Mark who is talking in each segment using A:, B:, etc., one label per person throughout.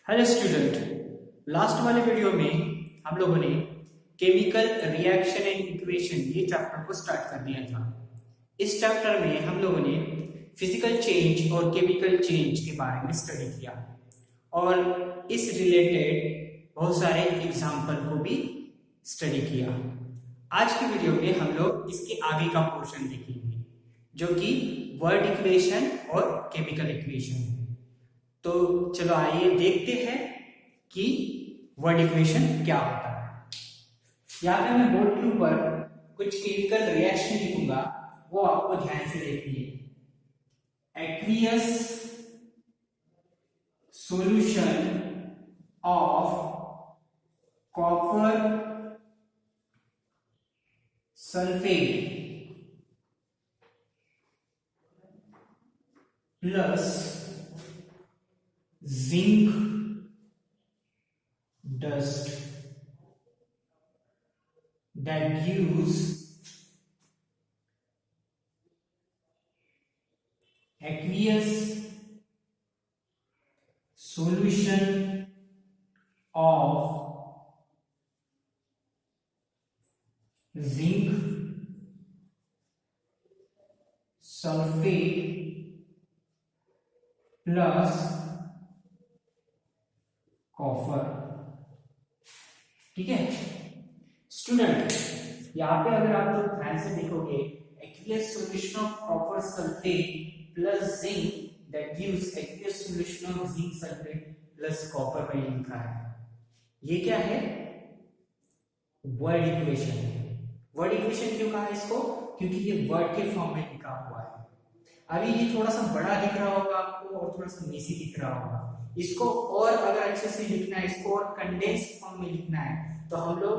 A: Hello student, last वाले video में हम लोगों ने केमिकल रिएक्शन एंड इक्वेशन ये चैप्टर को स्टार्ट कर दिया था। इस चैप्टर में हम लोगों ने फिजिकल चेंज और केमिकल चेंज के बारे में स्टडी किया और इस रिलेटेड बहुत सारे एग्जाम्पल को भी स्टडी किया। आज की वीडियो में हम लोग इसके आगे का पोर्शन देखेंगे जो कि वर्ड इक्वेशन और केमिकल इक्वेशन है। तो चलो आइए देखते हैं कि वर्ड इक्वेशन क्या होता है। यहाँ पे मैं बोर्ड के ऊपर कुछ केमिकल रिएक्शन लिखूंगा, वो आपको ध्यान से देखिए। Aqueous solution of copper sulphate plus zinc dust that gives aqueous solution of zinc sulfate plus copper. ठीक है स्टूडेंट, यहाँ पे अगर आप लोग ध्यान से देखोगे, aqueous solution of copper sulphate plus zinc that gives aqueous solution of zinc sulphate plus copper में लिखा है। ये क्या है? Word equation. वर्ड इक्वेशन क्यों कहा है इसको? क्योंकि ये वर्ड के फॉर्म में लिखा हुआ है। अभी ये थोड़ा सा बड़ा दिख रहा होगा आपको और थोड़ा सा मेसी दिख रहा होगा। इसको और अगर अच्छे से लिखना है, इसको और कंडेंस फॉर्म में लिखना है, तो हम लोग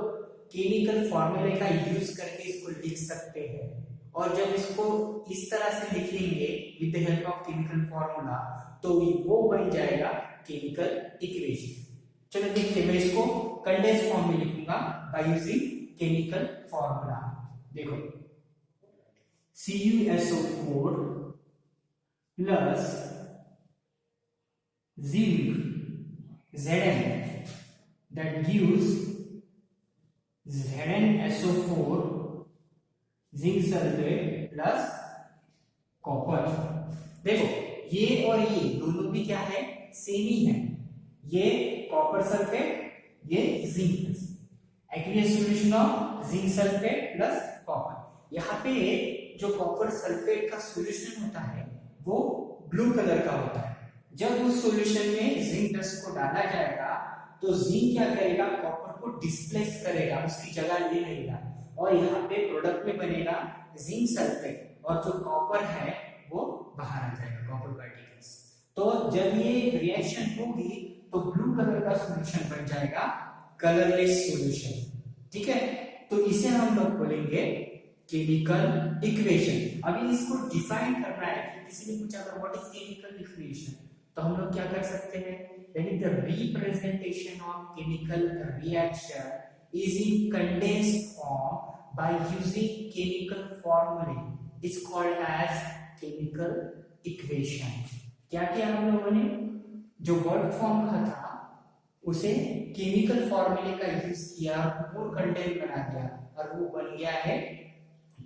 A: केमिकल फॉर्मूले का यूज करके इसको लिख सकते हैं। और जब इसको इस तरह से लिखेंगे with the help of chemical formula, तो वो बन जाएगा केमिकल इक्वेशन। चलो देखते हैं, मैं इसको कंडेंस फॉर्म में लिखूंगा बाय यूजिंग केमिकल फॉर्मूला। देखो, CuSO4 plus zinc Zn that gives ZnSO4 zinc sulfate plus copper. देखो, ये और ये दोनों भी क्या है? सेम ही है। ये कॉपर सल्फेट, ये zinc. Aqueous solution of zinc sulphate plus copper. यहाँ पे जो कॉपर सल्फेट का सॉल्यूशन होता है वो ब्लू कलर का होता है। जब उस सॉल्यूशन में जिंक डस्ट को डाला जाएगा तो जिंक क्या करेगा? कॉपर को डिस्प्लेस करेगा, उसकी जगह ले लेगा और यहाँ पे प्रोडक्ट में बनेगा जिंक सल्फेट और जो कॉपर है वो बाहर आ जाएगा, कॉपर पार्टिकल्स। तो जब ये रिएक्शन होगी तो ब्लू कलर का सॉल्यूशन बन जाएगा, कलरलेस सॉल्यूशन। ठीक है, तो इसे हम लोग बोलेंगे केमिकल इक्वेशन। अभी इसको डिफाइन करना है कि किसी ने पूछा अगर व्हाट इज केमिकल इक्वेशन, तो हम लोग क्या कर सकते हैं? That is the representation of chemical reaction is in condensed form by using chemical फॉर्मूले is called as chemical equation. क्या किया हम लोगों ने? जो वर्ड फॉर्म था उसे केमिकल फॉर्मूले का यूज किया, पूर्ण कंटेंट बना दिया और वो बन गया है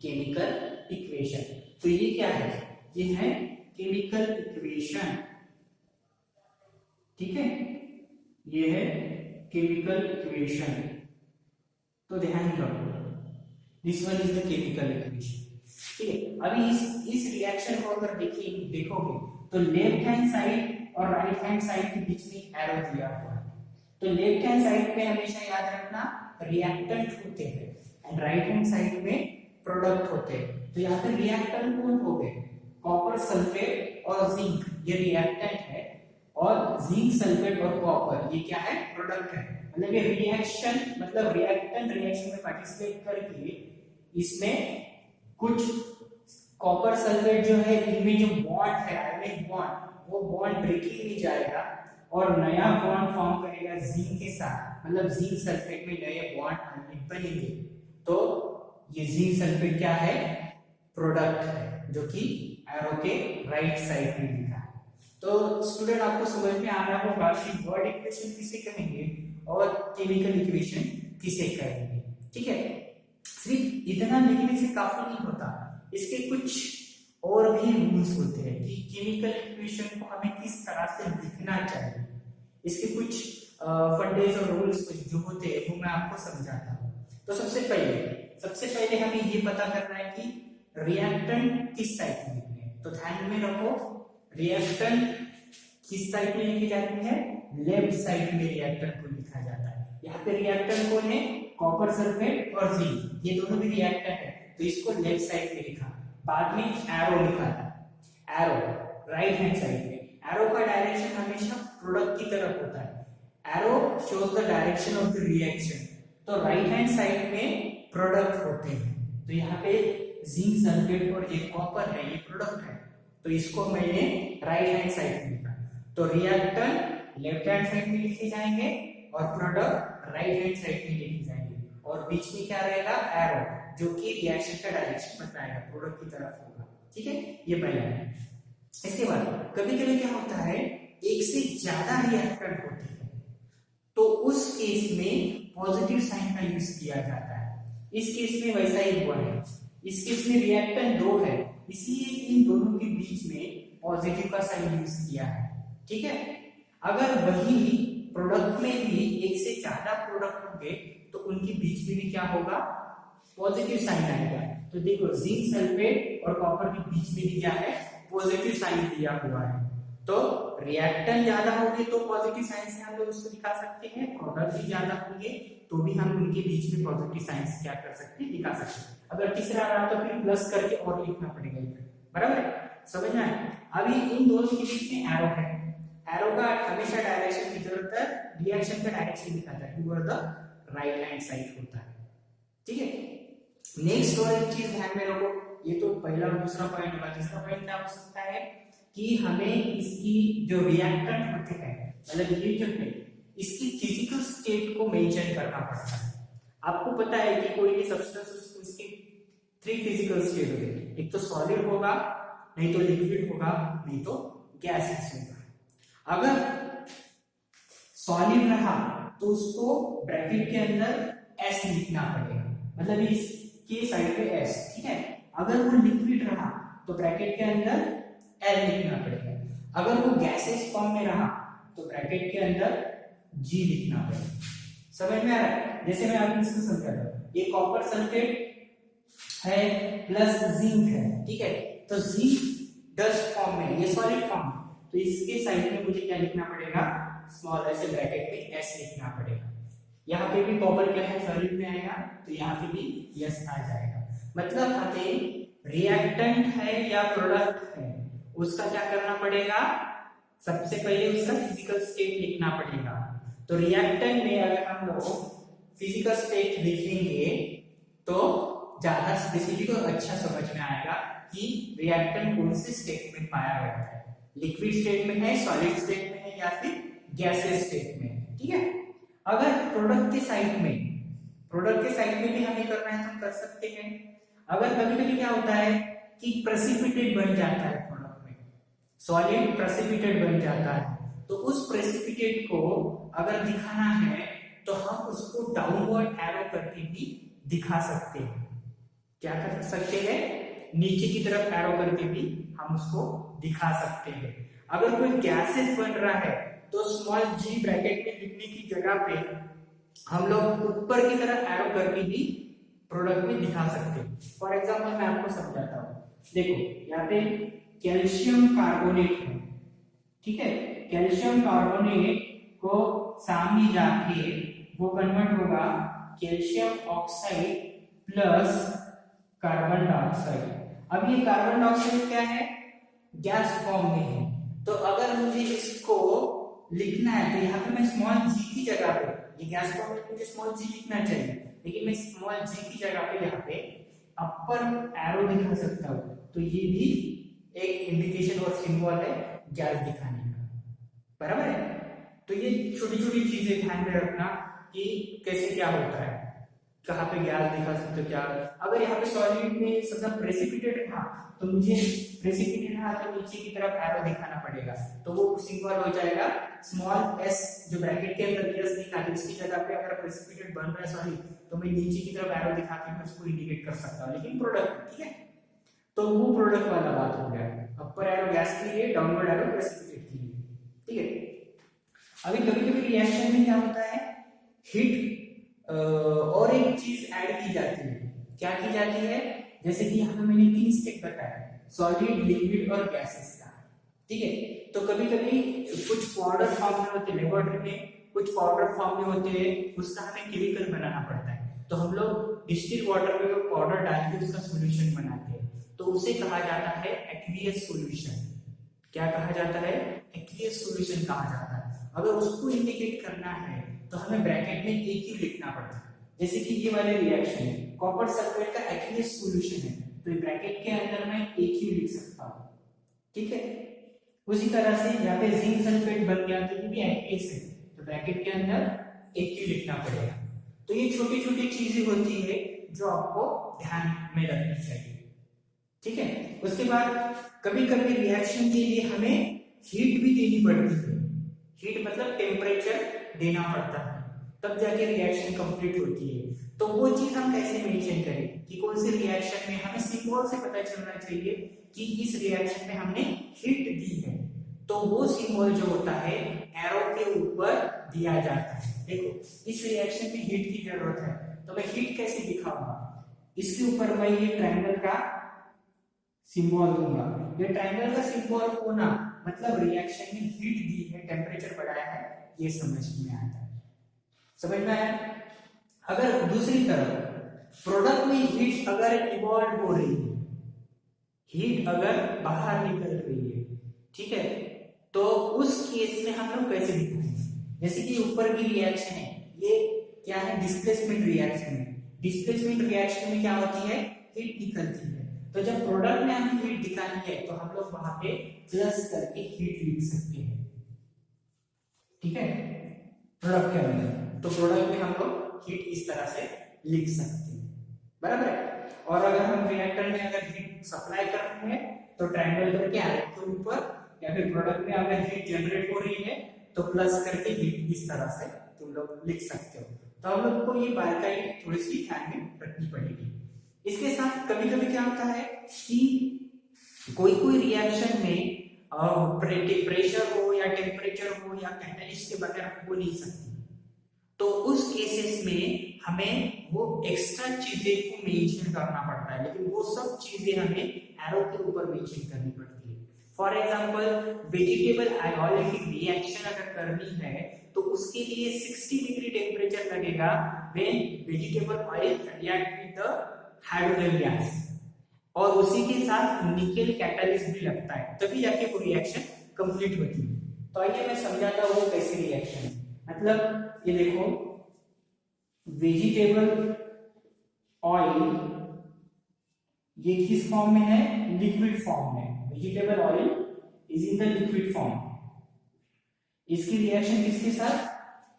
A: केमिकल इक्वेशन। तो ये क्या है? ये है केमिकल इक्वेशन। ठीक है, ये है केमिकल इक्वेशन। तो ध्यान रखो, this one is the chemical equation. ठीक है, अभी इस रिएक्शन को अगर देखोगे तो लेफ्ट हैंड साइड और राइट हैंड साइड के बीच में एरो दिया हुआ है। तो लेफ्ट हैंड साइड पे हमेशा याद रखना रिएक्टेंट होते हैं एंड राइट हैंड साइड में प्रोडक्ट होते हैं। तो यहाँ पे रिएक्टेंट कौन हो गए? कॉपर सल्फेट और जिंक, ये रिएक्टेंट है, और जिंक सल्फेट और कॉपर ये क्या है? प्रोडक्ट है। मतलब ये रिएक्शन, मतलब रिएक्टेंट रिएक्शन में पार्टिसिपेट करके इसमें कुछ कॉपर सल्फेट जो है, इनमें जो बॉन्ड है, आयनिक बॉन्ड, वो बॉन्ड ब्रेकिंग नहीं जाएगा और नया बॉन्ड फॉर्म करेगा जिंक के साथ। मतलब जिंक सल्फेट में नए बॉन्ड आयनिक बनेंगे। तो ये जिंक सल्फेट क्या है? प्रोडक्ट है, जो कि एरो के राइट साइड में लिखा है। तो स्टूडेंट आपको समझ में आ रहा होगा कि वर्ड इक्वेशन किसे कहेंगे और केमिकल इक्वेशन किसे कहेंगे। ठीक है, सिर्फ इतना लिखने से काफी नहीं होता, इसके कुछ और भी रूल्स होते हैं कि केमिकल इक्वेशन को हमें किस तरह से लिखना चाहिए। इसके कुछ फंडेज और रूल्स जो होते हैं वो मैं आपको समझाता हूँ। तो सबसे पहले हमें ये पता करना है कि रिएक्टेंट किस साइड में लिखने हैं। तो ध्यान में रखो, रिएक्टेंट किस साइड में लिखी जाती है, लेफ्ट साइड में रिएक्टेंट को लिखा जाता है। यहाँ पे रिएक्टेंट कौन है, कॉपर सल्फेट और जिंक, ये दोनों भी रिएक्टेंट है, तो इसको लेफ्ट साइड में लिखा। बाद में एरो लिखा था, एरो राइट हैंड साइड में। एरो का डायरेक्शन हमेशा प्रोडक्ट की तरफ होता है, arrow shows the direction of the reaction. तो राइट हैंड साइड में प्रोडक्ट होते हैं, तो यहाँ पे जिंक सल्फेट और ये कॉपर है, ये प्रोडक्ट है, तो इसको मैंने राइट हैंड साइड में लिखा। तो रिएक्टेंट लेफ्ट हैंड साइड में लिखे जाएंगे और प्रोडक्ट राइट हैंड साइड में लिखे जाएंगे, और बीच में क्या रहेगा, एरो, जो कि रिएक्शन का डायरेक्शन बताएगा, प्रोडक्ट की तरफ होगा। ठीक है, ये पहला है। इसके बाद कभी कभी क्या होता है, एक से ज्यादा रिएक्टेंट होते हैं, तो उस केस में पॉजिटिव साइन का यूज किया जाता है। इस केस में वैसा ही हुआ है, इस केस में रिएक्टेंट दो है, इसलिए इन दोनों के बीच में पॉजिटिव का साइन यूज किया है। ठीक है, अगर वही प्रोडक्ट में भी एक से ज्यादा प्रोडक्ट होंगे तो उनके बीच में भी क्या होगा, पॉजिटिव साइन आएगा। तो देखो जिंक सल्फेट और कॉपर के बीच में भी क्या है, पॉजिटिव साइन दिया हुआ है। तो रिएक्टेंट ज्यादा होंगे तो पॉजिटिव साइन से हम लोग उसको दिखा सकते हैं, प्रोडक्ट भी ज्यादा होंगे तो भी हम उनके बीच में पॉजिटिव साइन से क्या कर सकते हैं, दिखा सकते हैं। अगर तीसरा रहा तो फिर प्लस करके और लिखना पड़ेगा, बराबर है, समझ में आया। अभी इन दोनों के बीच में एरो है, एरो का हमेशा डायरेक्शन की जरूरत है, रिएक्शन का डायरेक्शन दिखाता है, toward the right hand side होता है। ठीक है, नेक्स्ट और एक चीज ध्यान में रखो, ये तो पहला और दूसरा पॉइंट होगा। तीसरा पॉइंट क्या हो सकता है कि हमें इसकी जो रिएक्टेंट होते हैं, मतलब ये जो है इसकी फिजिकल स्टेट को मेंशन करना पड़ता है। आपको पता है कि कोई भी सब्सटेंस उसकी 3 फिजिकल स्टेट होते हैं, एक तो सॉलिड होगा, नहीं तो लिक्विड होगा, नहीं तो गैसेस होगा। अगर सॉलिड रहा तो उसको ब्रैकेट के अंदर एस लिखना पड़ेगा, मतलब इसके साइड पे एस। ठीक है, अगर वो लिक्विड रहा तो ब्रैकेट के अंदर एल लिखना पड़ेगा। अगर वो गैसेस फॉर्म में रहा तो ब्रैकेट के अंदर जी लिखना पड़ेगा। समझ में आ रहा है? जैसे मैं अभी इसको समझाता हूं, ये कॉपर सल्फेट है प्लस जिंक है। ठीक है, तो जिंक डस्ट फॉर्म में, ये सॉलिड फॉर्म, तो इसके साइड में मुझे क्या लिखना पड़ेगा, स्मॉल ऐसे ब्रैकेट में एस लिखना पड़ेगा। यहाँ पे भी कॉपर क्या है, सॉलिड में आएगा, तो यहाँ पे भी एस आ जाएगा। मतलब हमें रिएक्टेंट है या प्रोडक्ट है उसका क्या करना पड़ेगा, सबसे पहले उसका फिजिकल स्टेट लिखना पड़ेगा। तो रिएक्टेंट में अगर हम लोग फिजिकल स्टेट लिखेंगे तो ज्यादा स्पेसिफिक और अच्छा समझ में आएगा कि रिएक्टेंट कौन से स्टेट में पाया गया है, लिक्विड स्टेट में है, सॉलिड स्टेट में है, या फिर गैसेस स्टेट में है। ठीक है, अगर प्रोडक्ट के साइड में भी हमें करना है तो हम कर सकते हैं। अगर कभी कभी क्या होता है कि प्रेसिपिटेट बन जाता है, प्रोडक्ट में सॉलिड प्रेसिपिटेट बन जाता है, तो उस प्रेसिपिटेट को अगर दिखाना है तो हम उसको डाउनवर्ड एरो करके भी दिखा सकते हैं। क्या कर सकते हैं, नीचे की तरफ एरो करके भी हम उसको दिखा सकते हैं। अगर कोई गैसेस बन रहा है तो स्मॉल जी ब्रैकेट में लिखने की जगह पे हम लोग ऊपर की तरफ एरो करके भी प्रोडक्ट में दिखा सकते हैं। फॉर एग्जांपल मैं आपको समझाता हूँ, देखो यहाँ पे कैल्शियम कार्बोनेट है। ठीक है, कैल्शियम कार्बोनेट को सामने जाके वो कन्वर्ट होगा calcium oxide plus carbon dioxide. अब ये कार्बन डाइऑक्साइड क्या है, गैस फॉर्म में है। तो अगर मुझे इसको लिखना है तो यहाँ पे मैं स्मॉल जी की जगह पे, ये गैस फॉर्म में मुझे स्मॉल जी लिखना चाहिए, लेकिन मैं स्मॉल जी की जगह पे यहाँ पे अपर एरो दिखा सकता हूँ। तो ये भी एक इंडिकेशन और सिंबल है गैस दिखाने का, बराबर है। तो ये छोटी छोटी चीजें ध्यान में रखना कि कैसे क्या होता है। कहाँ पे गैस दिखा सकते हो क्या? अगर यहाँ पे सॉलिड में सदा प्रेसिपिटेट था तो मुझे प्रेसिपिटेट था तो नीचे की तरफ एरो दिखाना पड़ेगा, तो वो सिंबल हो जाएगा स्मॉल एस, जो ब्रैकेट के अंदर एस दिखा है उसकी जगह पे अगर प्रेसिपिटेट बन रहा है सॉलिड तो मैं नीचे की तरफ एरो दिखा के उसको इंडिकेट कर सकता हूँ, लेकिन प्रोडक्ट, ठीक है। तो वो प्रोडक्ट वाला बात हो गया, अपर एरो गैस के लिए, डाउनवर्ड एरो प्रेसिपिटेट के लिए, ठीक है। अभी कभी कभी रिएक्शन में क्या होता है, हीट और एक चीज ऐड की जाती है, क्या की जाती है, जैसे कि यहाँ मैंने 3 स्टेप बताया, सॉलिड, लिक्विड और गैसेस का, ठीक है। तो कभी कभी कुछ पाउडर फॉर्म में होते हैं लेबोरेटरी में, कुछ पाउडर फॉर्म में होते हैं, उसका हमें केमिकल बनाना पड़ता है, तो हम लोग डिस्टिल वाटर में वो पाउडर डाल के उसका सॉल्यूशन बनाते हैं, तो उसे कहा जाता है एक्वियस सॉल्यूशन। क्या कहा जाता है? एक्वियस सॉल्यूशन कहा जाता है। अगर उसको इंडिकेट करना है तो हमें ब्रैकेट में AQ लिखना पड़ता है, जैसे कि ये वाले रिएक्शन है, कॉपर सल्फेट का एक्वियस सॉल्यूशन है, तो ब्रैकेट के अंदर मैं AQ लिख सकता हूं, ठीक है। उसी तरह से यहाँ पे जिंक सल्फेट बन गया तो ये भी एक्वियस है, तो ब्रैकेट के अंदर AQ लिखना पड़ेगा। तो ये छोटी छोटी चीजें होती है जो आपको ध्यान में रखनी चाहिए, ठीक है। उसके बाद कभी कभी रिएक्शन के लिए हमें हीट भी देनी पड़ती है, हीट मतलब टेम्परेचर देना पड़ता है, तब जाके रिएक्शन कंप्लीट होती है। तो वो चीज हम कैसे मेंशन करें कि कौन से रिएक्शन में, हमें सिंबल से पता चलना चाहिए कि इस रिएक्शन में हमने हीट दी है, तो वो सिंबल जो होता है एरो के ऊपर दिया जाता है। देखो इस रिएक्शन में हीट की जरूरत है, तो मैं हीट कैसे दिखाऊंगा, इसके ऊपर मैं ये ट्रायंगल का सिंबल दूंगा, ये ट्रायंगल का सिंबल होना मतलब रिएक्शन में हीट दी है, टेम्परेचर बढ़ाया है, ये समझ में आता है, समझ में आया। अगर दूसरी तरफ प्रोडक्ट में हीट अगर इवॉल्व हो रही है, हीट अगर बाहर निकल रही है, ठीक है, तो उस केस में हम लोग कैसे दिखाएंगे, जैसे कि ऊपर की रिएक्शन है, ये क्या है, डिस्प्लेसमेंट रिएक्शन है, डिस्प्लेसमेंट रिएक्शन में क्या होती है, हीट निकलती है, तो जब प्रोडक्ट में हमें हीट दिखानी है तो हम लोग वहां पे प्लस करके हीट लिख सकते हैं, ठीक है, प्रोडक्ट के अंदर। तो प्रोडक्ट में हम लोग हीट इस तरह से लिख सकते हैं, बराबर है। और अगर हम रिएक्टर में अगर हीट सप्लाई कर रहे हैं तो ट्रायंगल करके एरो के ऊपर, या फिर प्रोडक्ट में अगर हीट जनरेट हो रही है तो प्लस करके हीट इस तरह से तुम लोग लिख सकते हो। तो हम लोग को ये बारीकाई थोड़ी सी ध्यान में रखनी पड़ेगी। इसके साथ कभी कभी क्या होता है कि कोई रिएक्शन में प्रेशर हो या टेम्परेचर हो या कैटलिस्ट के बगैर हो नहीं सकती, तो उस केसेस में हमें वो एक्स्ट्रा चीजें को मेंशन करना पड़ता है, लेकिन वो सब चीजें हमें एरो के ऊपर मेंशन करनी पड़ती है। फॉर एग्जांपल वेजिटेबल आयोलिक रिएक्शन अगर करनी है तो उसके लिए 60 डिग्री टेम्परेचर लगेगा when vegetable oil react with the hydrogen gas, और उसी के साथ निकेल कैटलिस्ट भी लगता है, तभी जाके वो रिएक्शन कंप्लीट होती है। तो आइए मैं समझाता हूँ वो कैसी रिएक्शन है। मतलब ये देखो, वेजिटेबल ऑयल ये किस फॉर्म में है, लिक्विड फॉर्म में, vegetable oil is in the liquid form, इसकी रिएक्शन किसके साथ,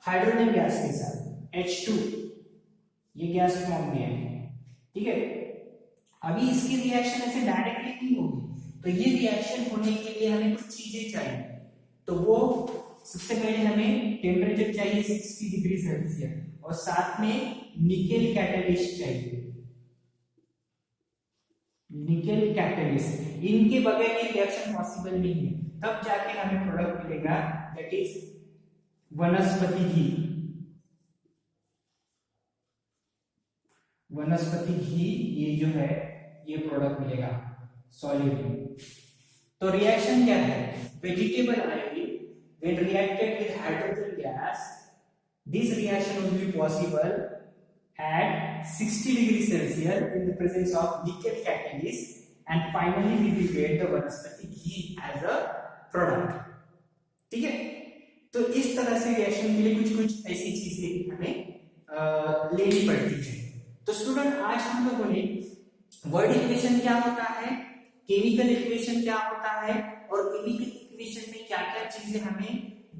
A: हाइड्रोजन गैस के साथ, H2, ये गैस फॉर्म में है, ठीक है। अभी इसकी रिएक्शन ऐसे डायरेक्टली नहीं होगी, तो ये रिएक्शन होने के लिए हमें कुछ चीजें चाहिए, तो वो सबसे पहले हमें टेम्परेचर चाहिए 60 डिग्री सेल्सियस और साथ में निकेल कैटलिस्ट चाहिए, निकेल कैटलिस्ट, इनके बगैर ये रिएक्शन पॉसिबल नहीं है, तब जाके हमें प्रोडक्ट मिलेगा, दैट इज वनस्पति घी, वनस्पति घी, ये जो है ये प्रोडक्ट मिलेगा सॉल्यूट। तो रिएक्शन क्या है, vegetable oil when reacted with hydrogen gas, this reaction will be possible at 60 degrees Celsius in the presence of nickel catalyst, and finally we will get the vanaspati ghee as a product, ठीक है। तो इस तरह से reaction के लिए कुछ कुछ ऐसी चीजें हमें लेनी पड़ती है। तो स्टूडेंट आज हम लोगों ने वर्ड इक्वेशन क्या होता है, केमिकल इक्वेशन क्या होता है, और केमिकल इक्वेशन में क्या क्या चीजें हमें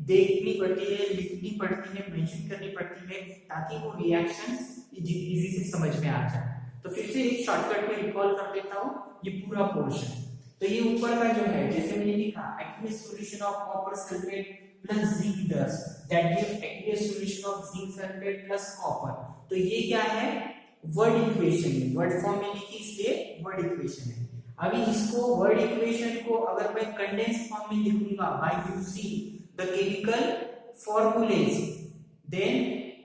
A: देखनी पड़ती है, लिखनी पड़ती है, मेंशन करनी पड़ती है, ताकि वो रिएक्शंस इजी से समझ में आ जाए। तो फिर से एक शॉर्टकट में रिकॉल कर देता हूँ ये पूरा पोर्शन। तो ये ऊपर का जो है, जैसे मैंने लिखा aqueous solution of copper sulfate plus zinc dust that gives aqueous solution of zinc sulfate plus copper। तो ये क्या है, वर्ड इक्वेशन है, वर्ड फॉर्म में लिखी इसलिए वर्ड इक्वेशन है। अभी इसको वर्ड इक्वेशन को अगर मैं कंडेंस फॉर्म में लिखूंगा by using the chemical formulae, then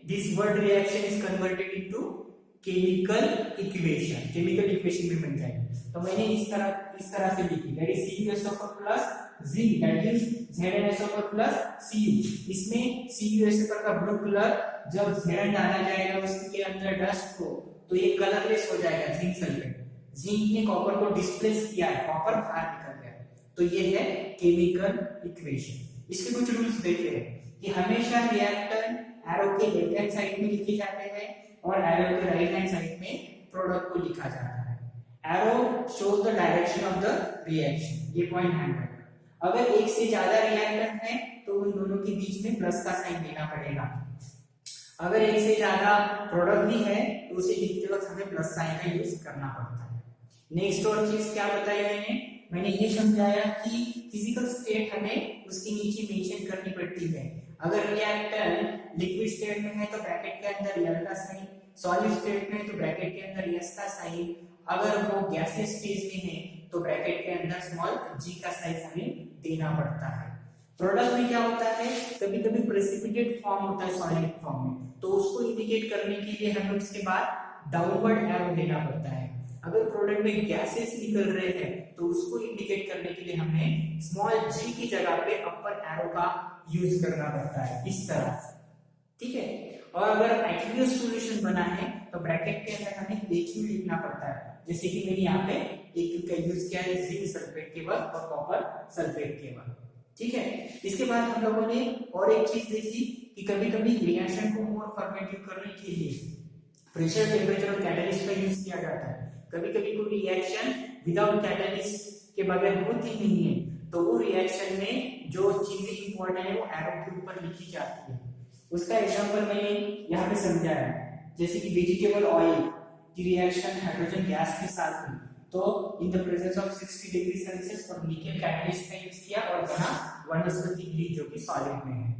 A: this word reaction is converted into chemical equation, chemical equation में बन जाएगी। तो मैंने इस तरह से लिखी, that is CuSO4 plus zinc that is ZnSO4 plus Cu। इसमें CuSO4 का ब्लू कलर जब Zn डाला जाएगा उसके अंदर डस्ट को, तो ये कलरलेस हो जाएगा जिंक सल्फेट। जिंक ने कॉपर को डिस्प्लेस किया है, कॉपर बाहर निकल गया है, तो ये है केमिकल इक्वेशन। इसके कुछ रूल्स देखे हैं कि हमेशा रिएक्टेंट एरो के लेफ्ट हैंड साइड में लिखे जाते हैं और एरो के राइट हैंड साइड में प्रोडक्ट को लिखा जाता है। Arrow shows the direction of the reaction, ये पॉइंट ध्यान रखना। अगर एक से ज्यादा रिएक्टेंट है तो उन दोनों के बीच में प्लस का साइन देना पड़ेगा। अगर एक से ज्यादा प्रोडक्ट भी है तो उसे लिखते वक्त हमें प्लस साइन का यूज करना पड़ता है। नेक्स्ट और चीज क्या बताई मैंने ये समझाया कि फिजिकल स्टेट हमें उसके नीचे मेंशन करनी पड़ती है। अगर रिएक्टेंट लिक्विड स्टेट में है तो ब्रैकेट के अंदर L का साइन, सॉलिड स्टेट में है तो ब्रैकेट के अंदर S का साइन, अगर वो गैसियस स्टेज में है तो ब्रैकेट के अंदर स्मॉल g का साइन हमें देना पड़ता है। प्रोडक्ट में क्या होता है, कभी कभी प्रेसिपिटेट फॉर्म होता है सॉलिड फॉर्म में, तो उसको इंडिकेट करने के लिए हमें उसके बाद डाउनवर्ड एरो देना पड़ता है। अगर प्रोडक्ट में गैसेस निकल रहे हैं तो उसको इंडिकेट करने के लिए हमें स्मॉल g की जगह पे अपर एरो का यूज करना पड़ता है, इस तरह से, ठीक है। और अगर एक्वियस सॉल्यूशन बना है तो ब्रैकेट के अंदर हमें AQ लिखना पड़ता है, जैसे कि मैंने यहाँ पे AQ का यूज किया है जिंक सल्फेट केवल और कॉपर सल्फेट केवल, ठीक है। इसके बाद हम लोगों ने और एक चीज देखी कि कभी कभी रिएक्शन को मोर फर्मेंटिव करने के लिए प्रेशर, टेम्परेचर और कैटलिस्ट का यूज किया जाता है। कभी कभी कोई रिएक्शन विदाउट कैटलिस्ट के बगैर होती नहीं है, तो वो रिएक्शन में जो चीजें इंपॉर्टेंट है वो एरो के ऊपर लिखी जाती है। उसका एग्जांपल मैंने यहाँ पे समझाया, जैसे कि वेजिटेबल ऑयल की रिएक्शन हाइड्रोजन गैस के साथ हुई, तो in the presence of 60 degree Celsius और निकल कैटलिस्ट का यूज किया और बना वनस्पति घी जो कि सॉलिड में है।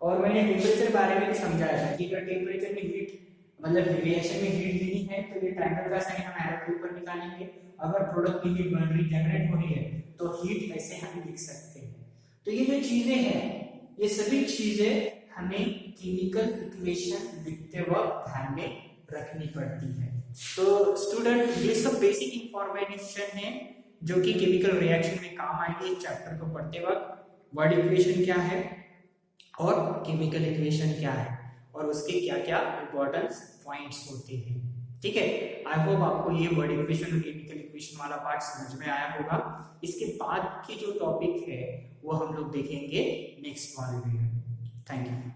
A: और मैंने टेम्परेचर बारे में भी समझाया था कि अगर टेम्परेचर में हीट मतलब रिएक्शन में हीट देनी है तो ये ट्रायंगल का साइन हम एरो के ऊपर निकालेंगे। अगर प्रोडक्ट की हीट बन रही जनरेट हो रही है तो हीट ऐसे हम लिख सकते हैं। तो ये जो चीजें हैं ये सभी चीजें हमें केमिकल इक्वेशन लिखते वक्त ध्यान में रखनी पड़ती है। तो स्टूडेंट ये सब बेसिक इंफॉर्मेशन है जो कि केमिकल रिएक्शन में काम आएंगे चैप्टर को पढ़ते वक्त। वर्ड इक्वेशन क्या है और केमिकल इक्वेशन क्या है और उसके क्या क्या इंपॉर्टेंस पॉइंट्स होते हैं, ठीक है। आई होप आपको ये वर्ड इक्वेशन और केमिकल इक्वेशन वाला पार्ट समझ में आया होगा। इसके बाद की जो टॉपिक है वो हम लोग देखेंगे नेक्स्ट वाले वीडियो में। Thank you.